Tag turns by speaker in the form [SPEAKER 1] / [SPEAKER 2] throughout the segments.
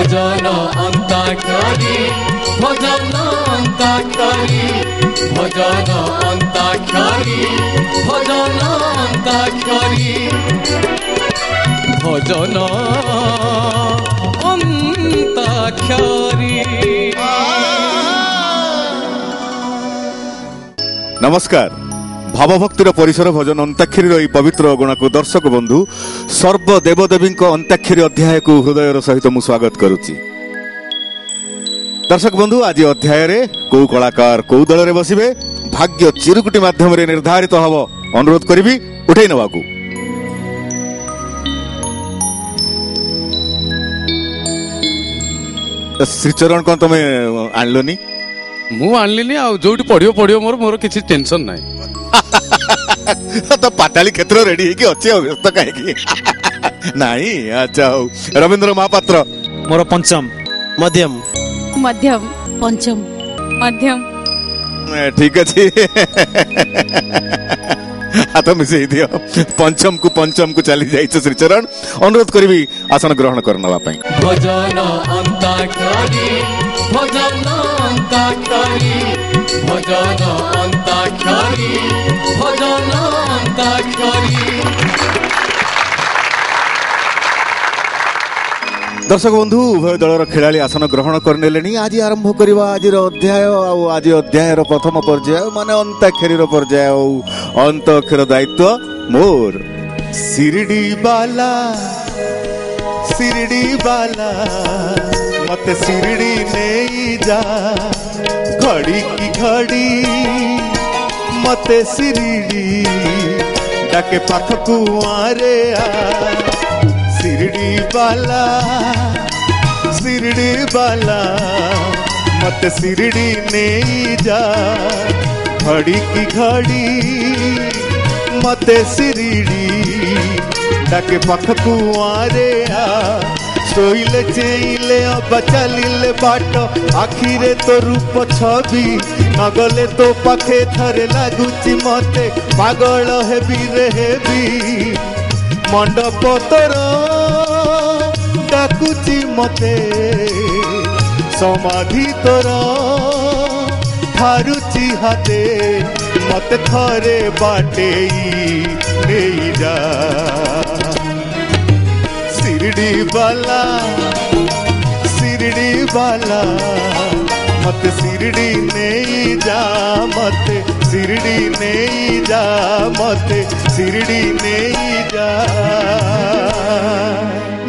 [SPEAKER 1] भजन अंताक्षरी भजन अंताक्षरी भजन अंताक्षरी भजन अंताक्षरी भजन अंताक्षरी।
[SPEAKER 2] नमस्कार। भावभक्तिर परिसर भजन अंताक्षरी पवित्र अगुणा को दर्शक बंधु सर्वदेवदेवी अंताक्षरी अध्याय को हृदयर सहित मु स्वागत करुच्ची। दर्शक बंधु आज अध्याय रे कौ कलाकार कौ दल रे बसिबे भाग्य चिरुकुटी माध्यम रे निर्धारित हब अनुरोध करी उठे नवाकू। श्रीचरण कौन तुम आणलनी?
[SPEAKER 3] मु आणलिनी आ जोटी पढ़ियो पढ़ियो मोर मोर किछि टेंशन नाही।
[SPEAKER 2] तो पाताली क्षेत्र रेडी है कि अच्छे व्यस्त कहीं नहीं। अच्छा हो रविंद्र महापात्र
[SPEAKER 4] मोर पंचम मध्यम
[SPEAKER 5] मध्यम पंचम मध्यम
[SPEAKER 2] ठीक अच्छे हाथ मिसे दियो। पंचम को चली जाइए श्रीचरण अनुरोध करी आसन ग्रहण करना
[SPEAKER 1] भजन अंताक्षरी भजन अंताक्षरी भजन अंताक्षरी भजन अंताक्षरी।
[SPEAKER 2] दर्शक बंधु उभय दलर खेलाड़ी आसन ग्रहण करने आज आरंभ करवा आज अध्याय आज अध्याय प्रथम पर्याय माने अंताक्षरी पर्याय अंताक्षर दायित्व मोर। शिरडी बाला मत शिरडी नहीं जा घड़ी की घड़ी मत शिरडी डाके पाख कुआरे आ। शिरडी बाला मत शिरडी नहीं जा घड़ी की घड़ी मत शिरडी डाके पाख कुआरे आ। सोइले चेइले अब चलिले बाट आखिरे तो रूप छवि नगले तो पाखे थरे लागुची मते पागल हेबी रे हेबी मंडप तोर डाकुची मते समाधि तोर थारुची हाथे मते थरे बाटे नहीं जा। शिरडी बाला मत शिरडी नहीं जा मत शिरडी नहीं जा मत शिरडी नहीं जा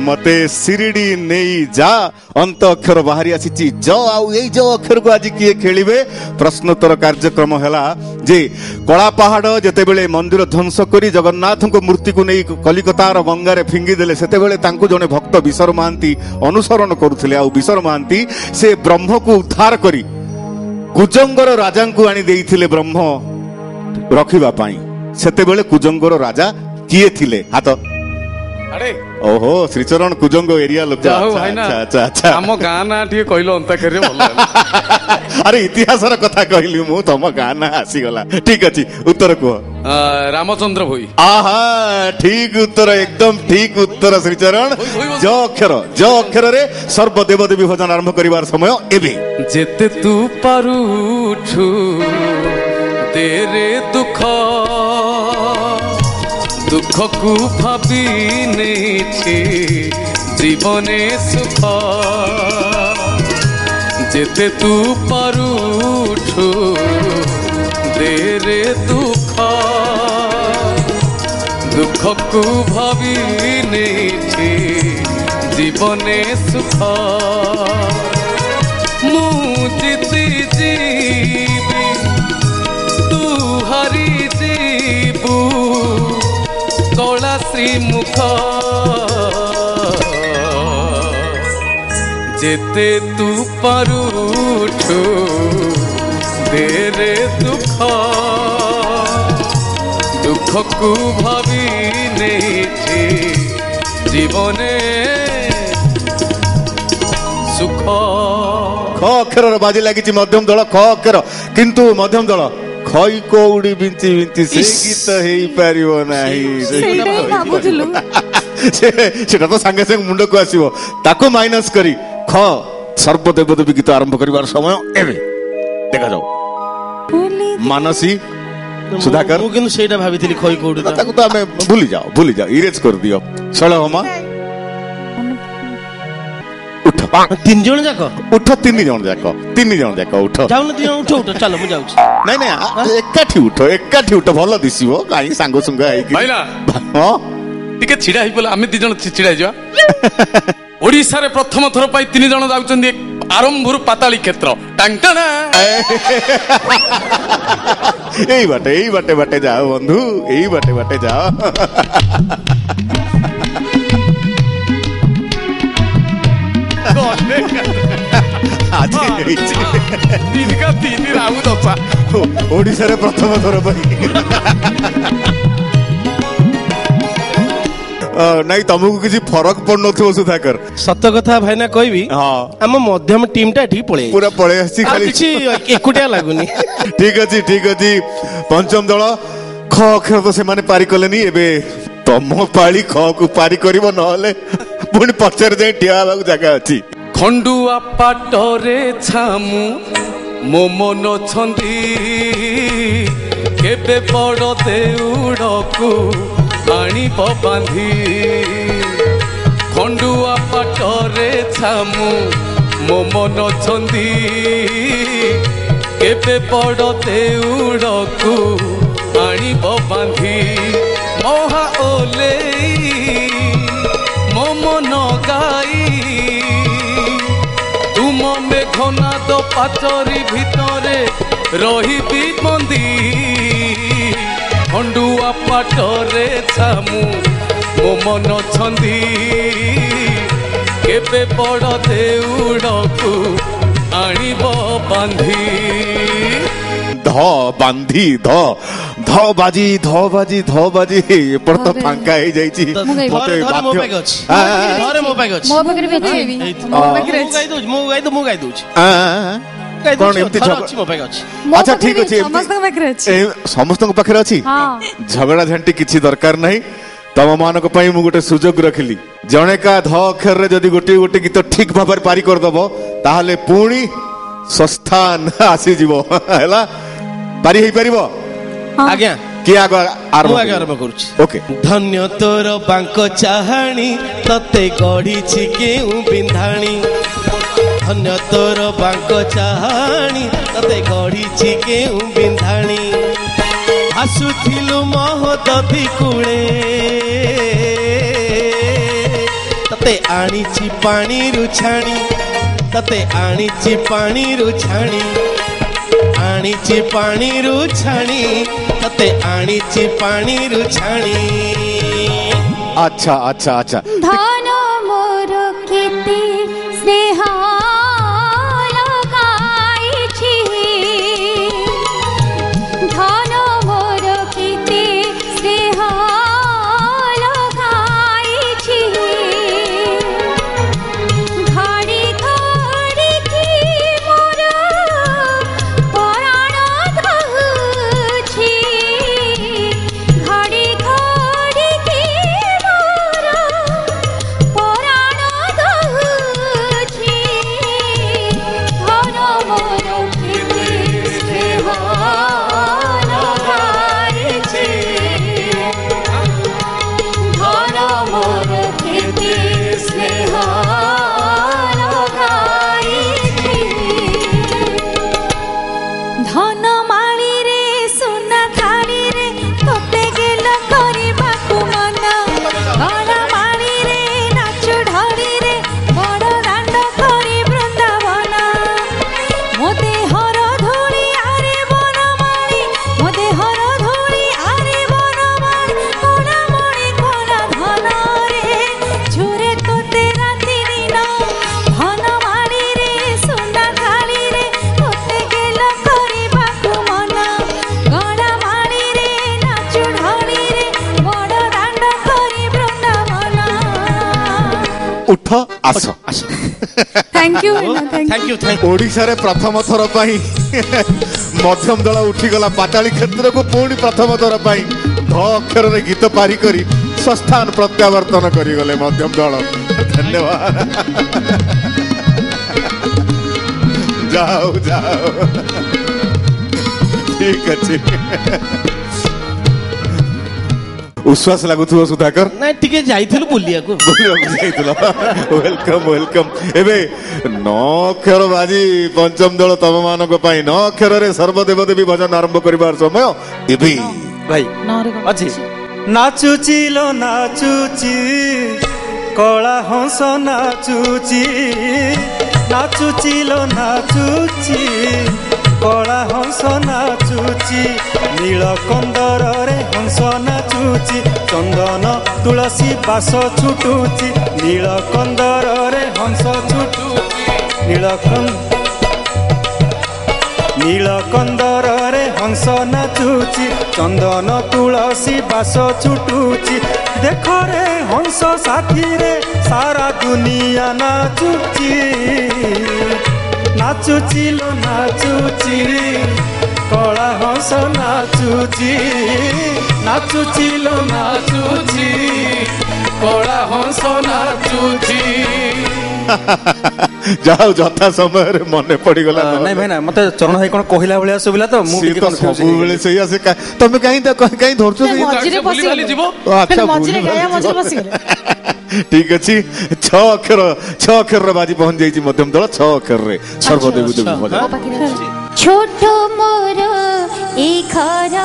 [SPEAKER 2] मते शिरडी नहीं जा। अंत अक्षर बाहरी आसी ज आउ ए जो अक्षर को आज किए खेलिबे प्रश्नोत्तर कार्यक्रम हैला जे कला पहाड़ जेते बेले मंदिर ध्वंस करी जगन्नाथ को मूर्ति को नहीं कलिकतार गंगारे फिंगी देले सेते बेले तांको जने भक्त विसर महांती अनुसरण करुथिले। आ विसर महांती से ब्रह्म को उद्धार करी कुजंगर राजा को आनी देइथिले ब्रह्म रखिबा पाई। सेते बेले कुजंगर राजा किए थिले हाथ
[SPEAKER 3] अरे
[SPEAKER 2] ओहो श्रीचरण कुजंग एरिया लोक।
[SPEAKER 3] अच्छा अच्छा हम गाँ ना ठीक कहलो अंताक्षरी भल।
[SPEAKER 2] अरे इतिहास कथा कहली मु तम गाँ ना आसी गला। ठीक अछि उत्तर कह।
[SPEAKER 3] रामचंद्र भोई।
[SPEAKER 2] आहा ठीक उत्तर एकदम ठीक उत्तर श्रीचरण। ज अक्षर रे सर्व देवदेवी भजन आरंभ करिवार समय एबे।
[SPEAKER 3] जेते तू पारुछु तेरे दुख दुख को भाबी नहीं जीवने सुख जेते तू पारुछु तेरे दुख दुख को भाबी नहीं जीवने सुख मु जीती जीवी तू हरी जीवू कला श्रीमुख जेते तू पारुछु तेरे दुख दुख को भाबी नहीं जीवने सुख।
[SPEAKER 2] ख अक्षर बाजी लगी मध्यम दल ख अक्षर किंतु मध्यम दल खई कौड़ी बिंची बिंची से गीत हेई पारिबो नाही सेटा तो संगे संग मुंड को आसीबो ताको माइनस करी ଖ ସର୍ବଦେବଦେବୀ ଗୀତ ଆରମ୍ଭ କରିବାର ସମୟ ଏବେ ଦେଖାଯାଉ। ମାନସୀ ସୁଧାକର
[SPEAKER 4] ମୁଁ କିନ୍ତୁ ସେଇଟା ଭାବିଥିଲି ଖଇ କୋଉଠି
[SPEAKER 2] ତାକୁ ତ ଆମେ ଭୁଲି ଯାଅ ଇରେଜ କରିଦିଅ। ଶୈଳହମା ଉଠ
[SPEAKER 4] 3 ଜଣ ଯାକ
[SPEAKER 2] ଉଠ 3 ଜଣ ଯାକ ଉଠ।
[SPEAKER 4] ଯାଉନ 3 ଜଣ ଉଠ ଚାଲ ମୁଁ ଯାଉଛି।
[SPEAKER 2] ନାଇଁ ଏକାଠି ଉଠ ଭଲ ଦିଶିବ କାହିଁ ସାଙ୍ଗ ସୁଙ୍ଗା ହେଇକି।
[SPEAKER 3] ଭାଇନା
[SPEAKER 2] ହଁ
[SPEAKER 3] ଟିକେ ଛିଡା ହେଇପଲେ ଆମେ 2 ଜଣ ଛିଡା ହେଇଯିବା। ଓଡିଶାରେ ପ୍ରଥମ ଥର ପାଇଁ 3 ଜଣ ଯାଉଛନ୍ତି ଆରମ୍ଭରୁ ପାତାଳି କ୍ଷେତ୍ର ଟାଙ୍ଗଟାଣା।
[SPEAKER 2] ଏଇ ବାଟେ ଯାଅ ବନ୍ଧୁ ଏଇ ବାଟେ ଯାଅ। ଓଡିଶାରେ ପ୍ରଥମ ଥର ପାଇଁ ନାଇଁ ତମକୁ କିଛି ଫରକ ପଡୁନଥିବ ସୁଧାକର।
[SPEAKER 4] ସତ କଥା ଭାଇନା କହିବି ଆମ ମଧ୍ୟମ ଟିମ୍ ଟା ଏଠିକି
[SPEAKER 2] ପଳେଇ ଆସିଛି ଖାଲି
[SPEAKER 4] କିଛି ଏକୁଟିଆ ଲାଗୁନି।
[SPEAKER 2] ଠିକ ଅଛି ପଞ୍ଚମ ଦଳ ଖ ଅକ୍ଷର ତ ସେମାନେ ପାରି କଲେନି। ଏବେ ତମ ପାଳି ଖ କୁ ପାରି କରିବ ନହେଲେ ପୁଣି ପଛରେ ଯାଇ ଠିଆ ହେବାକୁ ଜାଗା ଅଛି।
[SPEAKER 3] ଖଣ୍ଡୁଆ ପାଟରେ ଛାମୁ ମୋ ମନ ଛନ୍ଦି କେବେ ବଡ଼ ଦେଉଳକୁ ଆଣିବ ବାନ୍ଧି। ଖଣ୍ଡୁଆ ପାଟରେ ଛାମୁ ମୋ ମନ ଛନ୍ଦି କେବେ ବଡ଼ ଦେଉଳକୁ ଆଣିବ ବାନ୍ଧି। ମହା ଓଲେଇ ମୋ ମନ ଗାଇ ତୁମ ମେଘନାଦ ପାଚରୀ ଭିତରେ ରହିବି ବନ୍ଦୀ। ଖଣ୍ଡୁଆ ପାଟରେ ଛାମୁ ମୋ ମନ ଛନ୍ଦି କେବେ ବଡ଼ ଦେଉଳକୁ ଆଣିବ ବାନ୍ଧି।
[SPEAKER 2] ବାନ୍ଧି ଧ ବାଜି ଏପଟ ତ ଫାଙ୍କା ହେଇଯାଇଛି। ଆଚ୍ଛା ଠିକ ଅଛି ସମସ୍ତଙ୍କ ପାଖରେ ଅଛି। ଝଗଡା ଝାଣ୍ଟି କିଛି ଦରକାର ନାହିଁ। ତମ ମାନଙ୍କ ପାଇଁ ମୁଁ ଗୋଟେ ସୁଯୋଗ ରଖିଲି। ଜଣେକା ଧ ଅକ୍ଷରରେ ଯଦି ଗୋଟିଏ ଗୀତ ଠିକ ଭାବରେ ପାରି କରିଦବ ତାହେଲେ ପୁଣି ସ୍ୱସ୍ଥାନ ଆସିଯିବ। ହେଲା ପାରି ହେଇପାରିବ?
[SPEAKER 4] ଆଜ୍ଞା
[SPEAKER 2] କିଏ ଆଗ
[SPEAKER 4] ଆରମ୍ଭ କରୁଛି।
[SPEAKER 2] ଓକେ।
[SPEAKER 4] ଧନ୍ୟ ତୋର ବାଙ୍କ ଚାହାଣୀ ତତେ ଗଢିଛି କେଉଁ ବିନ୍ଧାଣୀ। ଧନ୍ୟ ତୋର ବାଙ୍କ ଚାହାଣୀ ତତେ ଗଢିଛି କେଉଁ ବିନ୍ଧାଣୀ। ଆସୁଥିଲୁ ମହୋଦଧି କୂଳେ ତତେ ଆଣିଛି ପାଣିରୁ ଛାଣି। ତତେ ଆଣିଛି ପାଣିରୁ ଛାଣି। ଆଣିଛି ପାଣିରୁ ଛାଣି ତତେ ଆଣିଛି ପାଣିରୁ ଛାଣି।
[SPEAKER 2] ଆଚ୍ଛା
[SPEAKER 6] ଧନ ମୋର କେତେ ସ୍ନେହ ଲଗାଇଛି। ଧନ ମୋର କେତେ ସ୍ନେହ ଲଗାଇଛି। ଘଡ଼ି ଘଡ଼ିକି ମୋର ପରାଣ ଦହୁଛି। ଘଡ଼ି ଘଡ଼ିକି ମୋର ପରାଣ ଦହୁଛି। ଧନ ମୋର କେତେ ସ୍ନେହ ଲଗାଇଛି। ଧନ ମୋର କେତେ ସ୍ନେହ ଲଗାଇଛି। ଧନ ମାଳିରେ ସୁନା ଥାଳିରେ ତୋତେ ଗେଲ କରିବାକୁ ମନ। ଗଳ ମାଳିରେ ନାଚୁ ଢଳିରେ ବଡ଼ ଦାଣ୍ଡ କରି ବୃନ୍ଦାବନ। ମୋ ଦେହର ଧୂଳି ଆରେ ବନମାଳି। ମୋ ଦେହର ଧୂଳି ଆରେ ବନମାଳି। କଳାମଣି କଳା ଧନରେ ଝୁରେ ତୋତେ ରାତି ଦିନ। ଧନ ମାଳିରେ ସୁନା ଥାଳିରେ ତୋତେ ଗେଲ କରିବାକୁ ମନ। ଗଳା ମାଳିରେ ନାଚୁ ଢଳିରେ ବଡ଼ ଦାଣ୍ଡ କରି ବୃନ୍ଦାବନ।
[SPEAKER 2] ଉଠ ଆସ।
[SPEAKER 5] Thank you
[SPEAKER 4] thank you.
[SPEAKER 2] ଓଡିଶାରେ ପ୍ରଥମ ଥର ପାଇଁ ମଧ୍ୟମ ଦଳ ଉଠିଗଲା ପାତାଳି କ୍ଷେତ୍ରକୁ। ପୁଣି ପ୍ରଥମ ଥର ପାଇଁ ଧ ଅକ୍ଷରରେ ଗୀତ ପାରି କରି ସ୍ୱସ୍ଥାନ ପ୍ରତ୍ୟାବର୍ତ୍ତନ କରିଗଲେ ମଧ୍ୟମ ଦଳ। ଧନ୍ୟବାଦ। ଯାଉ ଯାଉ ଠିକ ଅଛି ଉଶ୍ୱାସ ଲାଗୁଥିବ ସୁଧାକର
[SPEAKER 4] ନାଇଁ ଟିକେ ଯାଇଥିଲୁ ବୁଲିବାକୁ
[SPEAKER 2] ୱେଲକମ୍ ୱେଲକମ୍ ଏବେ 9 ଅକ୍ଷର ବାଜି ପଞ୍ଚମ ଦଳ ତମ ମାନଙ୍କ ପାଇଁ 9 ଅକ୍ଷରରେ ସର୍ବଦେବ ଦେବୀ ଭଜନ ଆରମ୍ଭ କରିବାର ସମୟ ଏବେ
[SPEAKER 7] ଭାଇ ଅଛି ନାଚୁଚି ଲୋ ନାଚୁଚି କଳା ହଂସ ନାଚୁଚି ନାଚୁଚି ଲୋ ନାଚୁଚି କଳା ହଂସ ନାଚୁଚି ନୀଳ କନ୍ଦରରେ ହଂସ ନାଚୁଚି ଚନ୍ଦନ ତୁଳସୀ ବାସ ଛୁଟୁଚି ନୀଳ କନ୍ଦରରେ ହଂସ ଛୁଟୁଚି ନୀଳକନ୍ଦରରେ ହଂସ ନାଚୁଚି ଚନ୍ଦନ ତୁଳସୀ ବାସ ଛୁଟୁଚି ଦେଖରେ ହଂସ ସାଥିରେ ସାରା ଦୁନିଆ ନାଚୁଚି ନାଚୁଚି ଲୋ ନାଚୁଚି କଳା ହଂସ ନାଚୁଚି ନାଚୁଚି ଲୋ ନାଚୁଚି କଳା ହଂସ ନାଚୁଚି
[SPEAKER 2] ଯାଉ ଯଥା ସମୟରେ ମନେ ପଡିଗଲା
[SPEAKER 7] ନାଇଁ ଭାଇ ନା ମତେ ଚରଣ ଭାଇ କଣ କହିଲା ଭଳିଆ ଶୁଭିଲା ତ ମୁଁ
[SPEAKER 2] ସବୁବେଳେ ସେଇଆ ସେ ତମେ କାହିଁ ଧରୁଛ ଠିକ ଅଛି 6 ଅକ୍ଷର ବାଜି ପହଞ୍ଚି ଯାଇଛି ମଧ୍ୟମ ଦଳ 6 ଅକ୍ଷରରେ ସର୍ବଦେବୀ ଦେବୀ ଭଜନ
[SPEAKER 6] ଛୋଟ ମୋର ଏ ଘର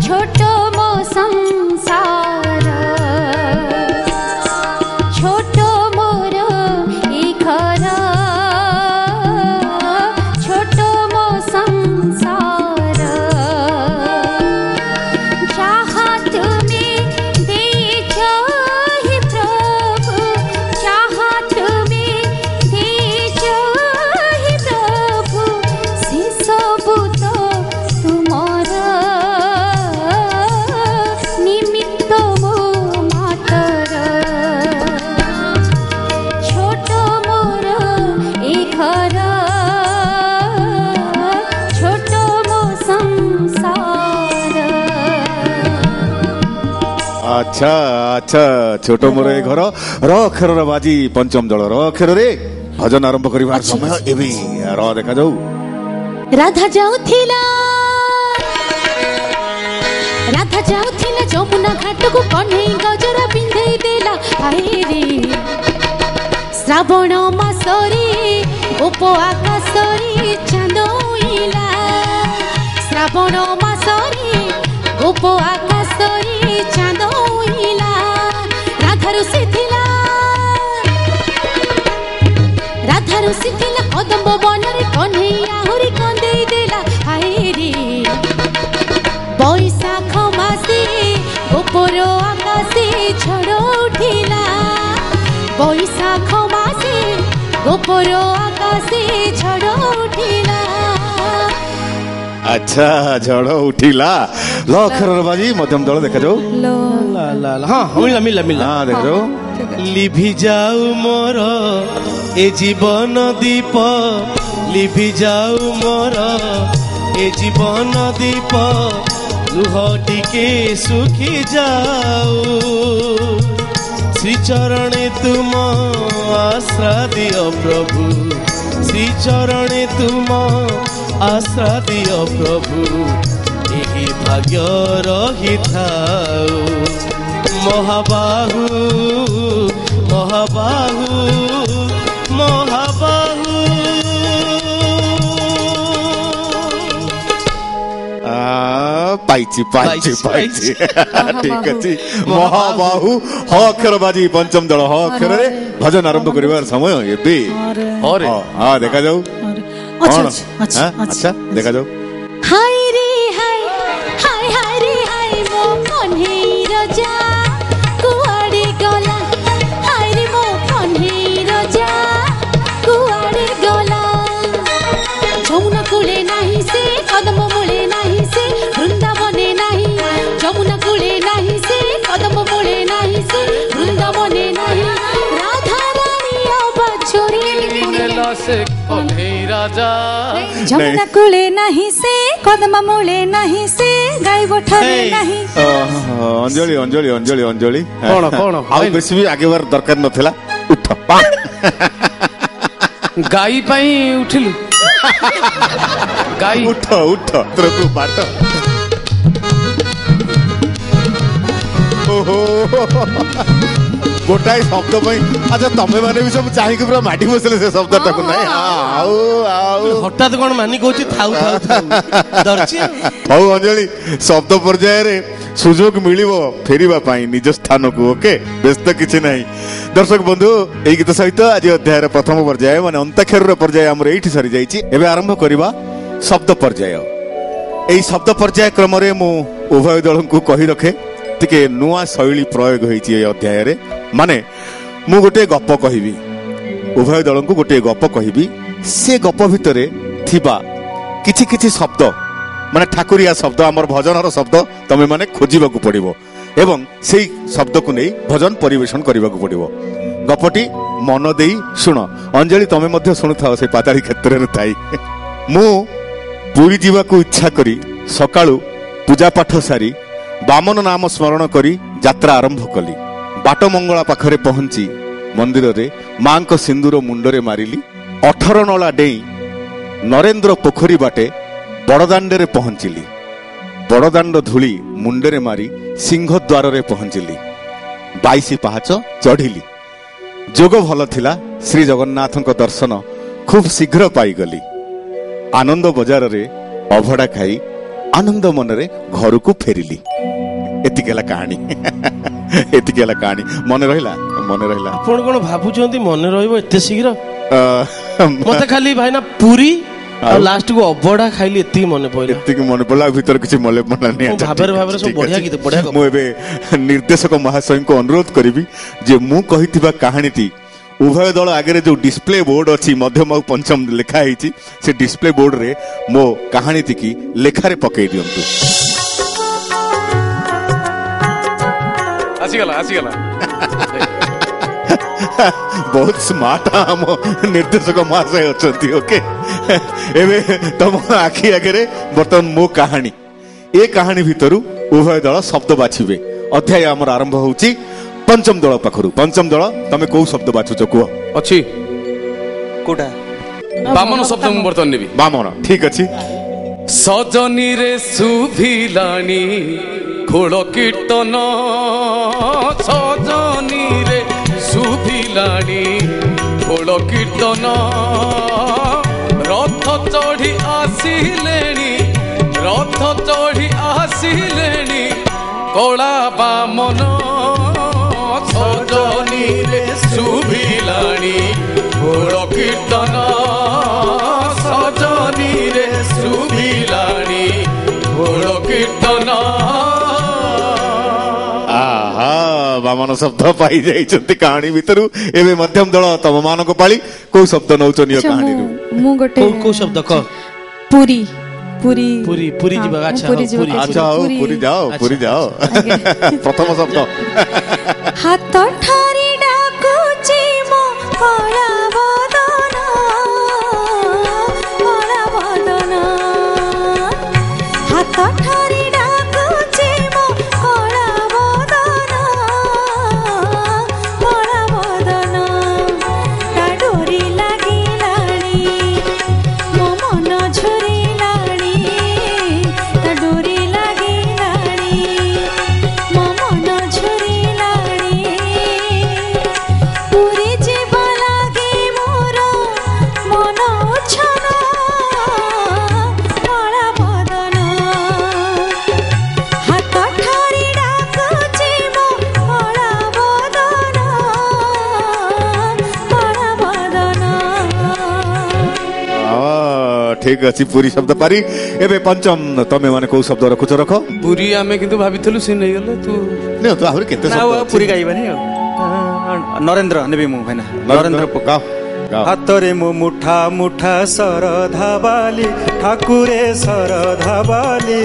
[SPEAKER 6] ଛୋଟ ମୋ ସଂସାର ଛୋଟ ମୋର ଏ ଘର ଛୋଟ ମୋ ସଂସାର ଯାହା ତୁମେ ଦେଇଛ ହି ପ୍ରଭୁ ଯାହା ତୁମେ ଦେଇଛ ହି ପ୍ରଭୁ ସେ ସବୁ ତ ତୁମର ନିମିତ୍ତ ମୋ ମାତର ଛୋଟ ମୋର ଏ ଘର ଛୋଟ ମୋ ସଂସାର
[SPEAKER 2] ଆଚ୍ଛା ଆଚ୍ଛା ଛୋଟ ମୋର ଏ ଘର ର ଅକ୍ଷରର ବାଜି ପଞ୍ଚମ ଦଳ ର ଅକ୍ଷରରେ ଭଜନ ଆରମ୍ଭ କରିବାର ସମୟ ଏବେ ର ଦେଖାଯାଉ
[SPEAKER 6] ରାଧା ଯାଉଥିଲା ଯମୁନା ଘାଟକୁ କହ୍ନେଇ ଗଜରା ପିନ୍ଧେଇ ଦେଲା ହାଇରେ ଶ୍ରାବଣ ମାସରେ ଉପ ଆକାଶରେ ଚାନ୍ଦ ଉଇଲା ଶ୍ରାବଣ ମାସରେ ଉପ ଆକାଶରେ ଚାନ୍ଦ ଉଇଲା ରାଧା ଋଷି ଥିଲା କଦମ୍ବ ବନରେ କହ୍ନେଇ ଆହୁରି କନ୍ଦେଇ ଦେଲା ହାଇରେ ବୈଶାଖ ମାସେ ଉପର ଆକାଶେ ଝଡ଼ ଉଠିଲା ବୈଶାଖ ମାସେ ଉପର ଆକାଶେ ଝଡ଼ ଉଠିଲା
[SPEAKER 2] ଆଚ୍ଛା ଝଡ଼ ଉଠିଲା ଲ ଅକ୍ଷରର ବାଜି ମଧ୍ୟମ ଦଳ ଦେଖାଯାଉ
[SPEAKER 4] ହଁ ମିଳିଲା
[SPEAKER 2] ହଁ ଦେଖାଯାଉ
[SPEAKER 4] ଲିଭି ଯାଉ ମୋର ଏ ଜୀବନ ଦୀପ ଲିଭି ଯାଉ ମୋର ଏ ଜୀବନ ଦୀପ ଲୁହ ଟିକେ ଶୁଖି ଯାଉ ଶ୍ରୀଚରଣେ ତୁମ ଆଶ୍ରା ଦିଅ ପ୍ରଭୁ ଶ୍ରୀଚରଣେ ତୁମ ଆଶ୍ରା ଦିଅ ପ୍ରଭୁ ଏହି ଭାଗ୍ୟ ରହିଥାଉ ମହାବାହୁ ମହାବାହୁ ମହାବାହୁ
[SPEAKER 2] ପାଇଛି ଠିକ ଅଛି ମହାବାହୁ ହ ଅକ୍ଷର ବାଜି ପଞ୍ଚମ ଦଳ ହ ଅକ୍ଷରରେ ଭଜନ ଆରମ୍ଭ କରିବାର ସମୟ ଏବେ ହଁ ଦେଖାଯାଉ କଣ ଆଚ୍ଛା ଦେଖାଯାଉ
[SPEAKER 6] ହାୟ ରେ ହାୟ ହାୟ ହାୟ ରେ ହାୟ ମୋ କହ୍ନେଇ ରଜା କୁଆଡ଼େ ଗଲା ହାୟ ରେ ମୋ କହ୍ନେଇ ରଜା କୁଆଡ଼େ ଗଲା ଯମୁନା କୂଳେ ନାହିଁ ସେ କଦମ ମୂଳେ ନାହିଁ ସେ ବୃନ୍ଦାବନେ ନାହିଁ ଯମୁନା କୂଳେ ନାହିଁ ସେ କଦମ ମୂଳେ ନାହିଁ ସେ ବୃନ୍ଦାବନେ ନାହିଁ ରାଧା ରାଣୀ ବାଛୁରୀ ଯମୁନା କୂଳେ ନାହିଁ ସେ କଦମ ମୂଳେ ନାହିଁ ସେ ଗାଈ ଗୋଠରେ ନାହିଁ
[SPEAKER 2] ଅଞ୍ଜଳି ଅଞ୍ଜଳି ଅଞ୍ଜଳି ଅଞ୍ଜଳି
[SPEAKER 4] କଣ
[SPEAKER 2] ଆଉ ବେଶୀ ବି ଆଗେବାର ଦରକାର ନଥିଲା ଉଠ
[SPEAKER 3] ଗାଈ ପାଇଁ ଉଠିଲୁ ଗାଈ
[SPEAKER 2] ଉଠ ଉଠ ତୋରକୁ ବାଟ। ଓହୋ ଗୋଟାଏ ଶବ୍ଦ ପାଇଁ ଆଚ୍ଛା ତମେ ମାନେ ବି ସବୁ ଚାହିଁକି ପୁରା ମାଟି ବସିଲେ ସେ ଶବ୍ଦଟାକୁ ନାଇଁ ଆଉ ଆଉ
[SPEAKER 4] ହଠାତ୍ କଣ ମାନି କହୁଛି ଥାଉ ଥାଉ
[SPEAKER 2] ହଉ ଅଞ୍ଜଳି ଶବ୍ଦ ପର୍ଯ୍ୟାୟରେ ସୁଯୋଗ ମିଳିବ ଫେରିବା ପାଇଁ ନିଜ ସ୍ଥାନକୁ। ଓକେ ବ୍ୟସ୍ତ କିଛି ନାହିଁ। ଦର୍ଶକ ବନ୍ଧୁ ଏଇ ଗୀତ ସହିତ ଆଜି ଅଧ୍ୟାୟର ପ୍ରଥମ ପର୍ଯ୍ୟାୟ ମାନେ ଅନ୍ତାକ୍ଷରର ପର୍ଯ୍ୟାୟ ଆମର ଏଇଠି ସରିଯାଇଛି। ଏବେ ଆରମ୍ଭ କରିବା ଶବ୍ଦ ପର୍ଯ୍ୟାୟ। ଏଇ ଶବ୍ଦ ପର୍ଯ୍ୟାୟ କ୍ରମରେ ମୁଁ ଉଭୟ ଦଳଙ୍କୁ କହି ରଖେ ଟିକେ ନୂଆ ଶୈଳୀ ପ୍ରୟୋଗ ହେଇଛି ଏ ଅଧ୍ୟାୟରେ। ମାନେ ମୁଁ ଗୋଟିଏ ଗପ କହିବି, ଉଭୟ ଦଳଙ୍କୁ ଗୋଟିଏ ଗପ କହିବି, ସେ ଗପ ଭିତରେ ଥିବା କିଛି କିଛି ଶବ୍ଦ ମାନେ ଠାକୁରିଆ ଶବ୍ଦ ଆମର ଭଜନର ଶବ୍ଦ ତମେ ମାନେ ଖୋଜିବାକୁ ପଡିବ ଏବଂ ସେଇ ଶବ୍ଦକୁ ନେଇ ଭଜନ ପରିବେଷଣ କରିବାକୁ ପଡିବ। ଗପଟି ମନ ଦେଇ ଶୁଣ। ଅଞ୍ଜଳି ତମେ ମଧ୍ୟ ଶୁଣୁଥାଅ ସେ ପାତାଳି କ୍ଷେତ୍ରରେ ଥାଇ। ମୁଁ ପୁରୀ ଯିବାକୁ ଇଚ୍ଛା କରି ସକାଳୁ ପୂଜାପାଠ ସାରି ବାମନ ନାମ ସ୍ମରଣ କରି ଯାତ୍ରା ଆରମ୍ଭ କଲି। ବାଟ ମଙ୍ଗଳା ପାଖରେ ପହଞ୍ଚି ମନ୍ଦିରରେ ମାଙ୍କ ସିନ୍ଦୁର ମୁଣ୍ଡରେ ମାରିଲି। 18 ନଳା ଡେଇଁ ନରେନ୍ଦ୍ର ପୋଖରୀ ବାଟେ ବଡ଼ଦାଣ୍ଡରେ ପହଞ୍ଚିଲି। ବଡ଼ଦାଣ୍ଡ ଧୂଳି ମୁଣ୍ଡରେ ମାରି ସିଂହଦ୍ୱାରରେ ପହଞ୍ଚିଲି। 22 ପାହାଚ ଚଢ଼ିଲି। ଯୋଗ ଭଲ ଥିଲା। ଶ୍ରୀ ଜଗନ୍ନାଥଙ୍କ ଦର୍ଶନ ଖୁବ୍ ଶୀଘ୍ର ପାଇଗଲି। ଆନନ୍ଦ ବଜାରରେ ଅଭଡ଼ା ଖାଇ ଆନନ୍ଦ ମନରେ ଘରକୁ ଫେରିଲି। ଏତିକି ହେଲା କାହାଣୀ। ଏତିକି ହେଲା କାହାଣୀ। ମନେ ରହିଲା? ମନେ ରହିଲା।
[SPEAKER 4] ଆପଣ କଣ ଭାବୁଛନ୍ତି ମନେ ରହିବ ଏତେ ଶୀଘ୍ର? ମତେ ଖାଲି ଭାଇନା ପୁରୀ ଆଉ ଲାଷ୍ଟ କୁ ଅବଢା ଖାଇଲି ଏତିକି ମନେ ପଡିଲା।
[SPEAKER 2] ଏତିକି ମନେ ପଡିଲା। ଭିତରେ କିଛି ମନେ ପଡିଲାନି।
[SPEAKER 4] ଭାବରେ ସବୁ ବଢିଆ ଗୀତ ବଢିଆ।
[SPEAKER 2] ମୁଁ ଏବେ ନିର୍ଦ୍ଦେଶକ ମହାଶୟଙ୍କୁ ଅନୁରୋଧ କରିବି ଯେ ମୁଁ କହିଥିବା କାହାଣୀଟି ଉଭୟ ଦଳ ଆଗରେ ଯୋଉ ଡିସପ୍ଲେ ବୋର୍ଡ ଅଛି ମଧ୍ୟମ ଆଉ ପଞ୍ଚମ ଲେଖା ହେଇଛି ସେ ଡିସପ୍ଲେ ବୋର୍ଡରେ ମୋ କାହାଣୀଟିକି ଲେଖାରେ ପକେଇ ଦିଅନ୍ତୁ।
[SPEAKER 3] ଆସିଗଲା ଆସିଗଲା।
[SPEAKER 2] ବହୁତ ସ୍ମାର୍ଟ ଆମ ନିର୍ଦ୍ଦେଶକ ମହାଶୟ ଅଛନ୍ତି। ଓକେ ଏବେ ତମ ଆଖି ଆଗରେ ବର୍ତ୍ତମାନ ମୋ କାହାଣୀ। ଏ କାହାଣୀ ଭିତରୁ ଉଭୟ ଦଳ ଶବ୍ଦ ବାଛିବେ। ଅଧ୍ୟାୟ ଆମର ଆରମ୍ଭ ହଉଛି ପଞ୍ଚମ ଦଳ ପାଖରୁ। ପଞ୍ଚମ ଦଳ ତମେ କୋଉ ଶବ୍ଦ ବାଛୁଛ କୁହ?
[SPEAKER 3] ଅଛି
[SPEAKER 7] କୋଉଟା?
[SPEAKER 3] ବାମନ ଶବ୍ଦ ମୁଁ ବର୍ତ୍ତମାନ ନେବି।
[SPEAKER 2] ବାମନ ଠିକ ଅଛି।
[SPEAKER 3] ସଜନୀରେ ଶୁଭିଲାଣି ଖୋଳ କୀର୍ତ୍ତନ, ସଜନୀରେ ଶୁଭିଲାଣି ଖୋଳ କୀର୍ତ୍ତନ, ରଥ ଚଢି ଆସିଲେଣି, ରଥ ଚଢି ଆସିଲେଣି କଳା ବାମନ, ସଜନୀରେ ଶୁଭିଲାଣି ଖୋଳ କୀର୍ତ୍ତନ, ସଜନୀରେ ଶୁଭିଲାଣି ଖୋଳ କୀର୍ତ୍ତନ।
[SPEAKER 2] ବାମନ ଶବ୍ଦ ପାଇ ଯାଇଛନ୍ତି କାହାଣୀ ଭିତରୁ। ଏବେ ମଧ୍ୟମ ଦଳ ତମ ମାନଙ୍କ ପାଳି। କୋଉ ଶବ୍ଦ ନଉଛ ନିଅ କାହାଣୀରୁ?
[SPEAKER 5] ମୁଁ ଗୋଟେ
[SPEAKER 4] କୋଉ ଶବ୍ଦ କହ?
[SPEAKER 5] ପୁରୀ ପୁରୀ
[SPEAKER 4] ପୁରୀ ପୁରୀ ଯିବା। ଆଚ୍ଛା
[SPEAKER 2] ଆଚ୍ଛା ହଉ ପୁରୀ ଯାଅ ପୁରୀ ଯାଅ। ପ୍ରଥମ ଶବ୍ଦ
[SPEAKER 6] ହାତ ଠାରି ଡାକୁଛି ମୋ କଳା ବଦନ, କଳା ବଦନ, ହାତ ଠାରି ଡାକୁଛି ମୋ କଳା ବଦନ, କଳା ବଦନ, ତା ଡୋରି ଲାଗିଲାଣି ମୋ ମନ ଝୁରିଲାଣି, ତା ଡୋରି ଲାଗିଲାଣି ମୋ ମନ ଝୁରିଲାଣି, ପୁରୀ ଯିବା ଲାଗି ମୋର ମନ ଉଚ୍ଛନ, କଳା ବଦନ, ହାତ ଠାରି ଡାକୁଛି ମୋ କଳା ବଦନ, କଳା ବଦନ।
[SPEAKER 2] ଠିକ ଅଛି ପୁରୀ ଶବ୍ଦ ପାରି। ଏବେ ପଞ୍ଚମ ତମେ ମାନେ କୋଉ ଶବ୍ଦ ରଖୁଛ ରଖ।
[SPEAKER 3] ପୁରୀ ଆମେ କିନ୍ତୁ ଭାବିଥିଲୁ ସେ ନେଇଗଲେ। ତୁ
[SPEAKER 2] ନିଅନ୍ତୁ ଆହୁରି କେତେ
[SPEAKER 7] ଆଉ
[SPEAKER 2] ଶବ୍ଦ
[SPEAKER 7] ଆଉ
[SPEAKER 2] ଅଛି।
[SPEAKER 7] ପୁରୀ ଗାଇବାନି ଆଉ। ନରେନ୍ଦ୍ର ନେବି ମୁଁ ଭାଇନା।
[SPEAKER 2] ନରେନ୍ଦ୍ର ଗାଅ ଗାଅ।
[SPEAKER 7] ହାତରେ ମୁଁ ମୁଠା ମୁଠା ଶରଧା ବାଲି, ଠାକୁରେ ଶରଧା ବାଲି,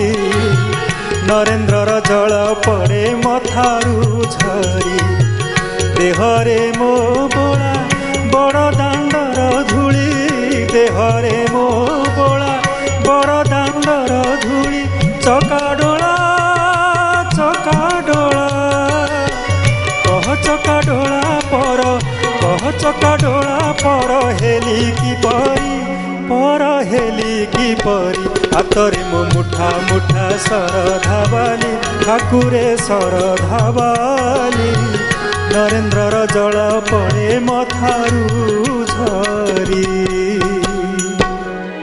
[SPEAKER 7] ନରେନ୍ଦ୍ରର ଜଳ ପଡ଼େ ମଥାରୁ ଝରି, ଦେହରେ ମୋ ବୋଳା ବଡ଼ ଦାଣ୍ଡର ଧୂଳି, ଦେହରେ ମୋ ବୋଳା ବଡ଼ ଦାଣ୍ଡର ଧୂଳି, ଚକାଡୋଳା ଚକାଡୋଳା, କହ ଚକାଡୋଳା ପର, କହ ଚକାଡୋଳା ପର, ହେଲି କିପରି ପର ହେଲି କିପରି ହାତରେ ମୋ ମୁଠା ମୁଠା ଶରଧା ବାଲି ଠାକୁରେ ଶରଧା ବାଲି ନରେନ୍ଦ୍ରର ଜଳ ପଡ଼େ ମଥାରୁ ଝରି।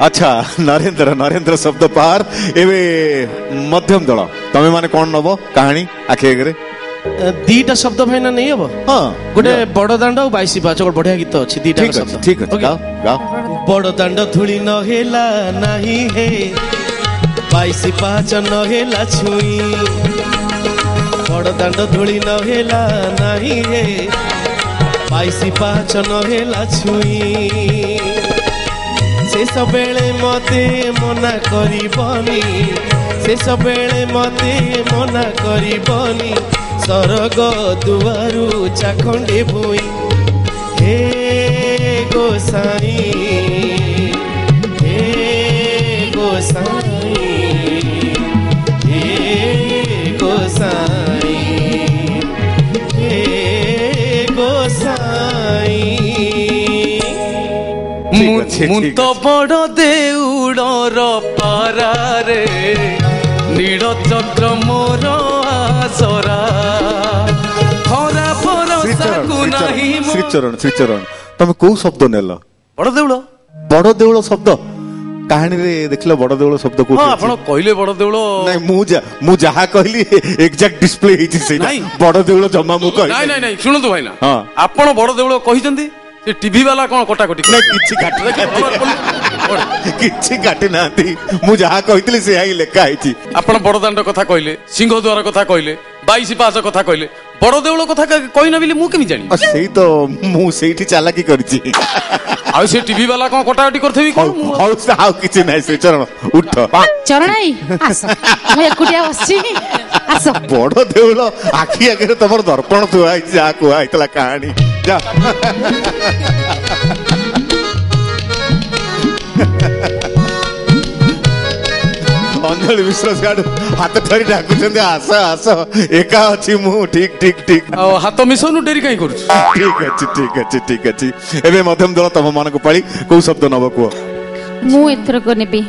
[SPEAKER 2] अच्छा नरेंद्र शब्द पार एवे मध्यम दल तमे माने कोन नबो कहानी आखे आगे
[SPEAKER 4] दीटा शब्द भाईना नहीं हबो
[SPEAKER 2] हां
[SPEAKER 4] गोटे बड़ दांड और 22 पाचक बढ़िया गीत अछि दीटा शब्द
[SPEAKER 2] ठीक है गाओ गाओ
[SPEAKER 4] बड़ दांड धूली न हेला नाही हे 22 पाच न हेला छुई बड़ दांड धूली न हेला नाही हे 22 पाच न हेला छुई शेष बेले मते मना करिबनी शेष बेले मते मना करिबनी सरग दुआरु चाखंडे भुई हे गोसाई हे गोसाई हे गोसाई हे गोसाई
[SPEAKER 3] मुंत बड़ देउड़र पारारे नीड़ चक्र मोर आसरा खरा भरोसा को नहीं
[SPEAKER 2] श्रीचरण तमे को शब्द नेल बड़ देउळ शब्द कहानी रे देखलो बड़ देउळ शब्द को
[SPEAKER 3] हां आपण कहले बड़ देउळ
[SPEAKER 2] नहीं मु जहा कहली एग्जैक्ट डिस्प्ले हिची से बड़ देउळ जम्मा मु कहि
[SPEAKER 3] नहीं नहीं सुनंतु भाईना आपण बड़ देउळ कहिसंती से टीवी वाला कोन कोटा कोटी
[SPEAKER 2] नहीं किछि काटी नाती मु जहा कहितली से आई लेखा आइची
[SPEAKER 3] आपण बड़ दांड कथा कहले सिंह द्वार कथा कहले 22 पास कथा कहले बड़ देउळ कथा कहि न बिले मु केमि जानि
[SPEAKER 2] सेही तो मु सेठी चालाकी करछि
[SPEAKER 3] आ से टीवी वाला कोन कोटा कोटी करथबी कोन
[SPEAKER 2] हाउ किछि नै से चरण उठ
[SPEAKER 6] चरणाई आस मैं एकुटिया बसछि आस
[SPEAKER 2] बड़ देउळ आखी आगे तमर दर्पण थुआई जा को आइतला कहानी जा अंजलि मिश्र सियाडू हाथ धरी डाकुछन आस आस एका अछि मु ठीक ठीक ठीक
[SPEAKER 3] हाथ मिसनु डेरी काई करू
[SPEAKER 2] ठीक अछि एबे मध्यम दल तम मन को पाली को शब्द नब को
[SPEAKER 5] मु एथर को नेबी